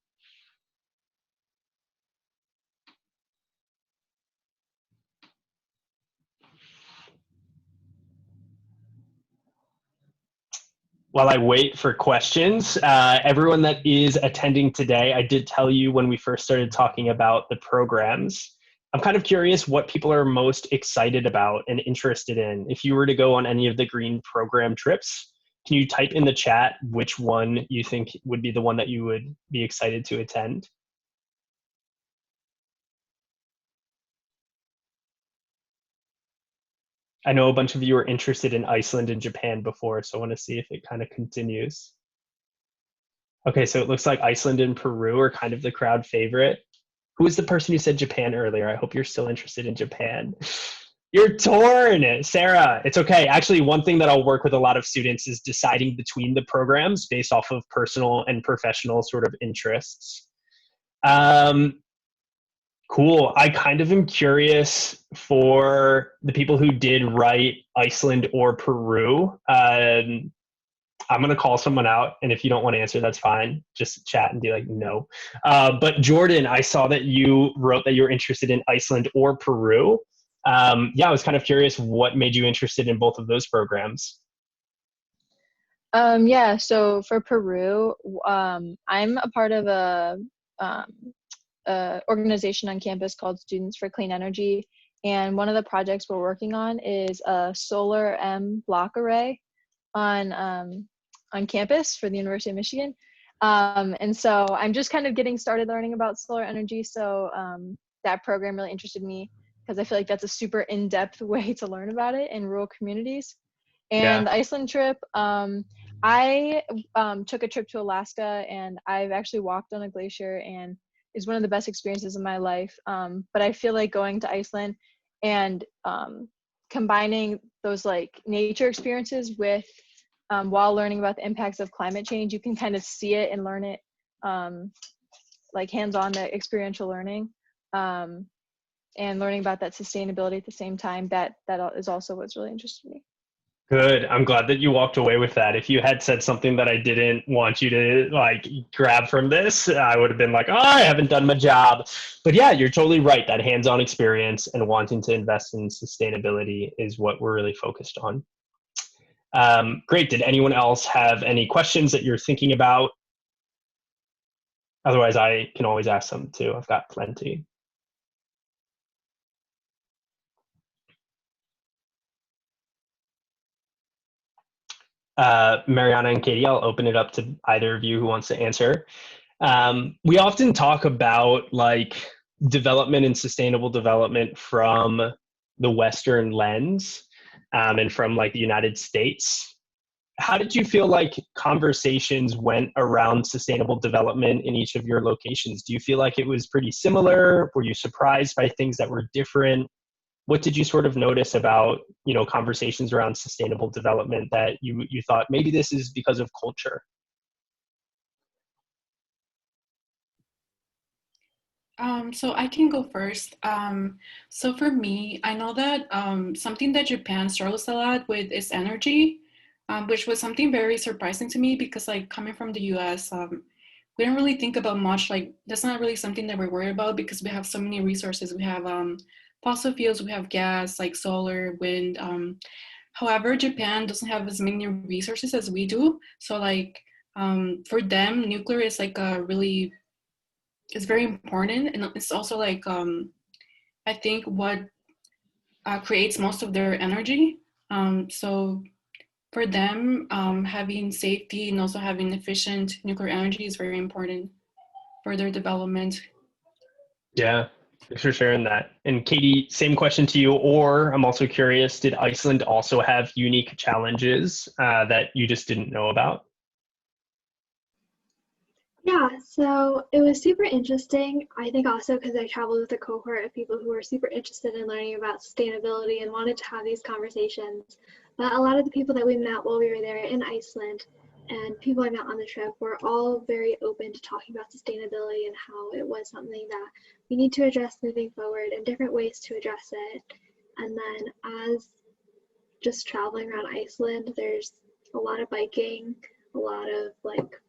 A: While I wait for questions, everyone that is attending today, I did tell you when we first started talking about the programs. I'm kind of curious what people are most excited about and interested in. If you were to go on any of the green program trips, can you type in the chat which one you think would be the one that you would be excited to attend? I know a bunch of you are interested in Iceland and Japan before, so I want to see if it kind of continues. Okay, so it looks like Iceland and Peru are kind of the crowd favorite. Who was the person who said Japan earlier? I hope you're still interested in Japan. You're torn, Sarah. It's okay. Actually, one thing that I'll work with a lot of students is deciding between the programs based off of personal and professional sort of interests. Cool. I kind of am curious for the people who did write Iceland or Peru. I'm going to call someone out, and if you don't want to answer, that's fine. Just chat and be like, no. But Jordan, I saw that you wrote that you're interested in Iceland or Peru. Yeah, I was kind of curious what made you interested in both of those programs.
E: Yeah, so for Peru, I'm a part of a organization on campus called Students for Clean Energy. And one of the projects we're working on is a solar M block array on campus for the University of Michigan. And so I'm just kind of getting started learning about solar energy. So that program really interested me because I feel like that's a super in-depth way to learn about it in rural communities. And the Iceland trip, I took a trip to Alaska, and I've actually walked on a glacier, and it's one of the best experiences of my life. But I feel like going to Iceland and combining those like nature experiences with while learning about the impacts of climate change, you can kind of see it and learn it like hands-on, the experiential learning, and learning about that sustainability at the same time. That is also what's really interested me.
A: Good. I'm glad that you walked away with that. If you had said something that I didn't want you to like grab from this, I would have been like, oh, I haven't done my job. But yeah, you're totally right. That hands-on experience and wanting to invest in sustainability is what we're really focused on. Great. Did anyone else have any questions that you're thinking about? Otherwise, I can always ask them too. I've got plenty. Mariana and Katie, I'll open it up to either of you who wants to answer. We often talk about like development and sustainable development from the Western lens, and from like the United States. How did you feel like conversations went around sustainable development in each of your locations? Do you feel like it was pretty similar? Were you surprised by things that were different? What did you sort of notice about, conversations around sustainable development that you thought maybe this is because of culture?
B: So I can go first. So for me, I know that something that Japan struggles a lot with is energy, which was something very surprising to me because like coming from the US, we don't really think about much, like that's not really something that we're worried about because we have so many resources. We have fossil fuels, we have gas, like solar, wind. However, Japan doesn't have as many resources as we do. So like for them, nuclear is like a really, it's very important. And it's also like, I think what creates most of their energy. So for them, having safety and also having efficient nuclear energy is very important for their development.
A: Yeah, thanks for sharing that. And Katie, same question to you, or I'm also curious, did Iceland also have unique challenges that you just didn't know about?
C: Yeah, so it was super interesting. I think also because I traveled with a cohort of people who were super interested in learning about sustainability and wanted to have these conversations. But a lot of the people that we met while we were there in Iceland and people I met on the trip were all very open to talking about sustainability and how it was something that we need to address moving forward and different ways to address it. And then as just traveling around Iceland, there's a lot of biking, a lot of like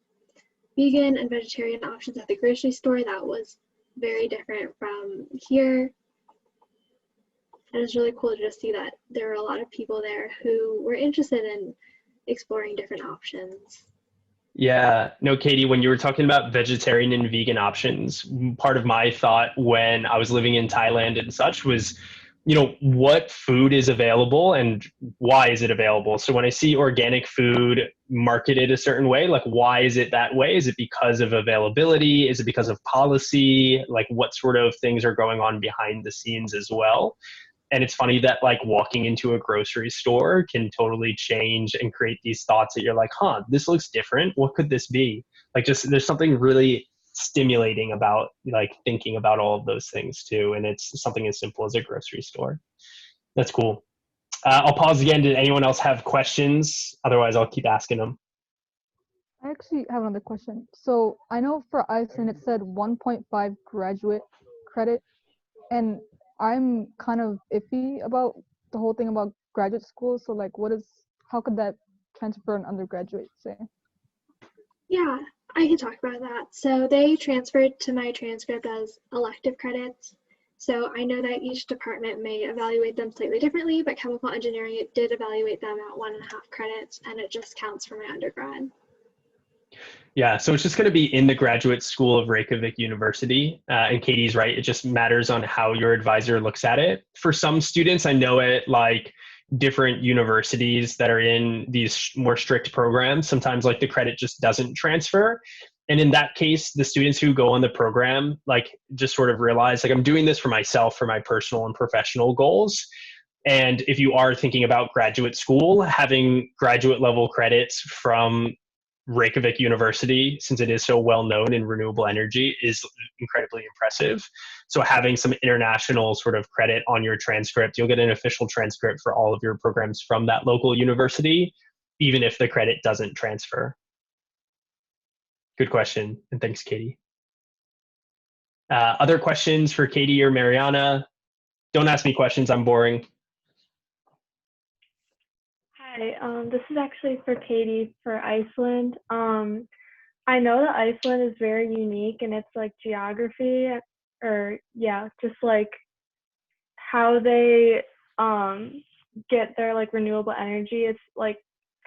C: vegan and vegetarian options at the grocery store that was very different from here. And it's really cool to just see that there were a lot of people there who were interested in exploring different options.
A: Yeah, no, Katie, when you were talking about vegetarian and vegan options, part of my thought when I was living in Thailand and such was, what food is available and why is it available? So when I see organic food marketed a certain way, like why is it that way? Is it because of availability? Is it because of policy? Like what sort of things are going on behind the scenes as well? And it's funny that like walking into a grocery store can totally change and create these thoughts that you're like, huh, this looks different. What could this be? Like just there's something really stimulating about like thinking about all of those things too. And it's something as simple as a grocery store. That's cool. I'll pause again. Did anyone else have questions? Otherwise, I'll keep asking them.
D: I actually have another question. So I know for Iceland it said 1.5 graduate credit, and I'm kind of iffy about the whole thing about graduate school. So like, how could that transfer an undergraduate, say?
C: Yeah, I can talk about that. So they transferred to my transcript as elective credits. So I know that each department may evaluate them slightly differently, but chemical engineering, it did evaluate them at 1.5 credits, and it just counts for my undergrad.
A: Yeah, so it's just going to be in the graduate school of Reykjavik University. And Katie's right, it just matters on how your advisor looks at it. For some students, I know it like different universities that are in these more strict programs, sometimes like the credit just doesn't transfer. And in that case, the students who go on the program, like just sort of realize like I'm doing this for myself, for my personal and professional goals. And if you are thinking about graduate school, having graduate level credits from Reykjavik University, since it is so well known in renewable energy, is incredibly impressive. So having some international sort of credit on your transcript, you'll get an official transcript for all of your programs from that local university, even if the credit doesn't transfer. Good question, and thanks, Katie. Other questions for Katie or Mariana? Don't ask me questions, I'm boring.
F: Hi, this is actually for Katie for Iceland. I know that Iceland is very unique in its like geography, or yeah, just like how they get their like renewable energy. It's like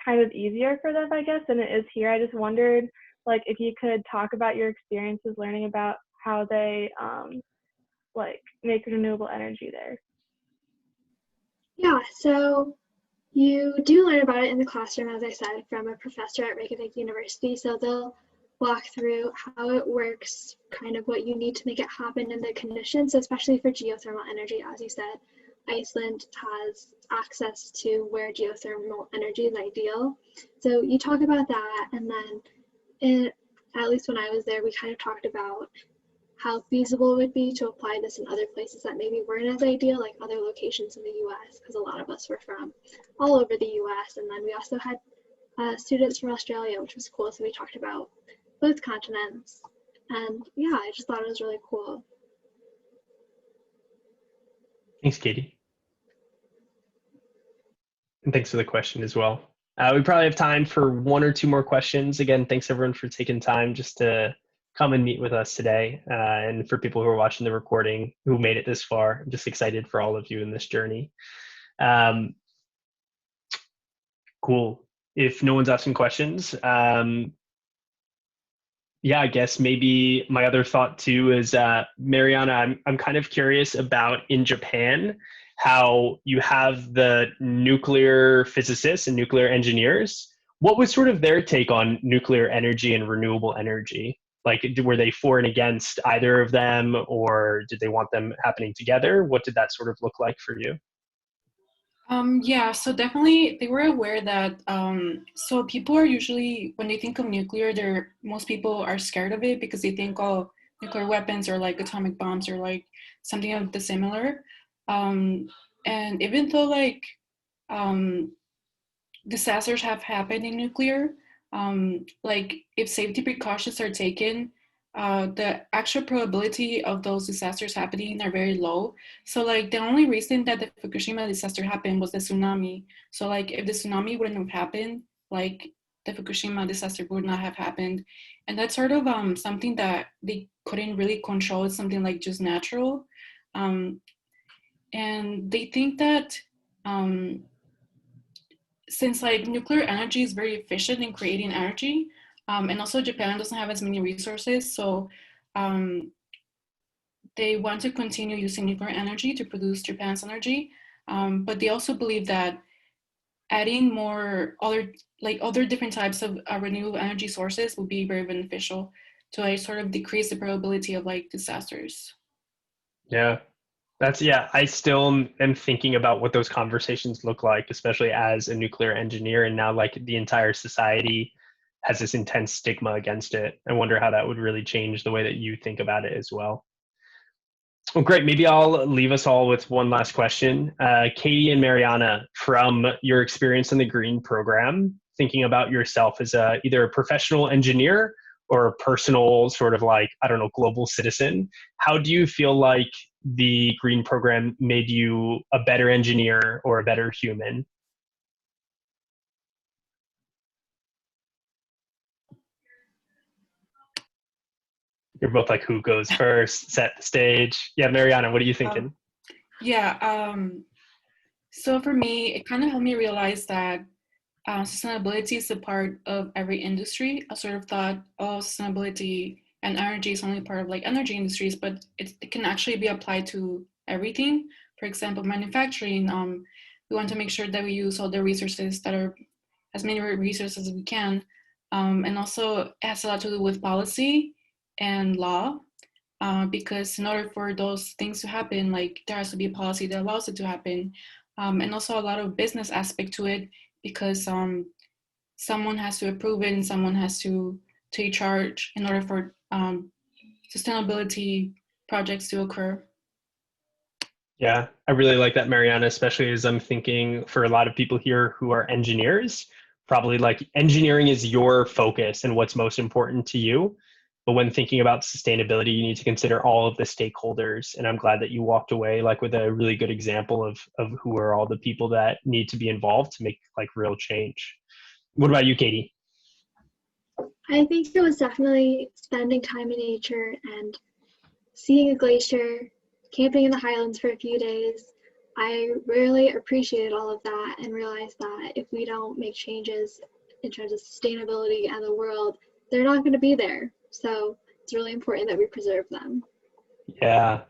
F: kind of easier for them, I guess, than it is here. I just wondered, like, if you could talk about your experiences learning about how they like make renewable energy there.
C: Yeah, so you do learn about it in the classroom, as I said, from a professor at Reykjavik University. So they'll walk through how it works, kind of what you need to make it happen in the conditions, especially for geothermal energy. As you said, Iceland has access to where geothermal energy is ideal. So you talk about that, and then at least when I was there, we kind of talked about how feasible it would be to apply this in other places that maybe weren't as ideal, like other locations in the US, because a lot of us were from all over the US. And then we also had students from Australia, which was cool. So we talked about both continents. And yeah, I just thought it was really cool.
A: Thanks, Katie. And thanks for the question as well. We probably have time for one or two more questions. Again, thanks everyone for taking time just to come and meet with us today. And for people who are watching the recording who made it this far, I'm just excited for all of you in this journey. Cool. If no one's asking questions, yeah, I guess maybe my other thought too is, Mariana, I'm kind of curious about in Japan, how you have the nuclear physicists and nuclear engineers. What was sort of their take on nuclear energy and renewable energy? Like, were they for and against either of them, or did they want them happening together? What did that sort of look like for you?
B: Yeah, so definitely they were aware that, so people are usually, when they think of nuclear, most people are scared of it because they think, oh, nuclear weapons or like atomic bombs or like something of the similar. And even though like disasters have happened in nuclear, like if safety precautions are taken, the actual probability of those disasters happening are very low. So like the only reason that the Fukushima disaster happened was the tsunami. So like if the tsunami wouldn't have happened, like the Fukushima disaster would not have happened. And that's sort of something that they couldn't really control. It's something like just natural. And they think that since like nuclear energy is very efficient in creating energy, and also Japan doesn't have as many resources, so they want to continue using nuclear energy to produce Japan's energy. But they also believe that adding more other different types of renewable energy sources would be very beneficial to like sort of decrease the probability of like disasters.
A: Yeah. Yeah, I still am thinking about what those conversations look like, especially as a nuclear engineer. And now, like, the entire society has this intense stigma against it. I wonder how that would really change the way that you think about it as well. Well, great. Maybe I'll leave us all with one last question. Katie and Mariana, from your experience in the Green program, thinking about yourself as either a professional engineer or a personal sort of like, I don't know, global citizen, how do you feel like the Green program made you a better engineer or a better human? You're both like, who goes first? Set the stage. Yeah, Mariana, what are you thinking?
B: Yeah, so for me, it kind of helped me realize that sustainability is a part of every industry. I sort of thought, oh, sustainability and energy is only part of like energy industries, but it can actually be applied to everything. For example, manufacturing, we want to make sure that we use all the resources that are as many resources as we can. And also it has a lot to do with policy and law, because in order for those things to happen, like there has to be a policy that allows it to happen. And also a lot of business aspect to it, because someone has to approve it and someone has to take charge in order for sustainability projects to occur.
A: Yeah, I really like that, Mariana, especially as I'm thinking for a lot of people here who are engineers, probably like engineering is your focus and what's most important to you. But when thinking about sustainability, you need to consider all of the stakeholders. And I'm glad that you walked away like with a really good example of who are all the people that need to be involved to make like real change. What about you, Katie?
C: I think it was definitely spending time in nature and seeing a glacier, camping in the highlands for a few days. I really appreciated all of that and realized that if we don't make changes in terms of sustainability and the world, they're not going to be there. So it's really important that we preserve them.
A: Yeah.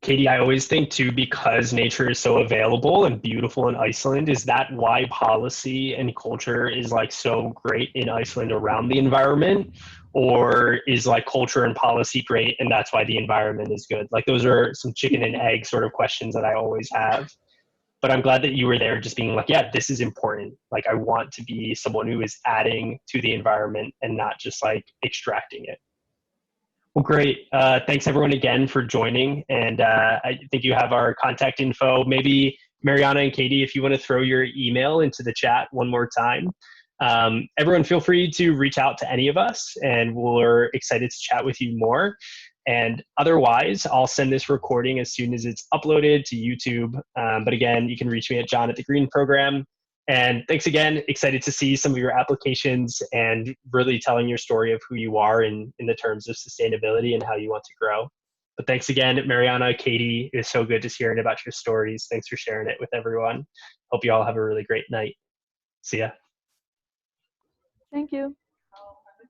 A: Katie, I always think too, because nature is so available and beautiful in Iceland, is that why policy and culture is like so great in Iceland around the environment? Or is like culture and policy great and that's why the environment is good? Like those are some chicken and egg sort of questions that I always have. But I'm glad that you were there just being like, yeah, this is important. Like I want to be someone who is adding to the environment and not just like extracting it. Well, great. Thanks everyone again for joining. And I think you have our contact info. Maybe Mariana and Katie, if you want to throw your email into the chat one more time. Everyone feel free to reach out to any of us and we're excited to chat with you more. And otherwise, I'll send this recording as soon as it's uploaded to YouTube. But again, you can reach me at John at the Green Program. And thanks again. Excited to see some of your applications and really telling your story of who you are in the terms of sustainability and how you want to grow. But thanks again, Mariana, Katie. It was so good just hearing about your stories. Thanks for sharing it with everyone. Hope you all have a really great night. See ya.
D: Thank you.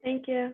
F: Thank you.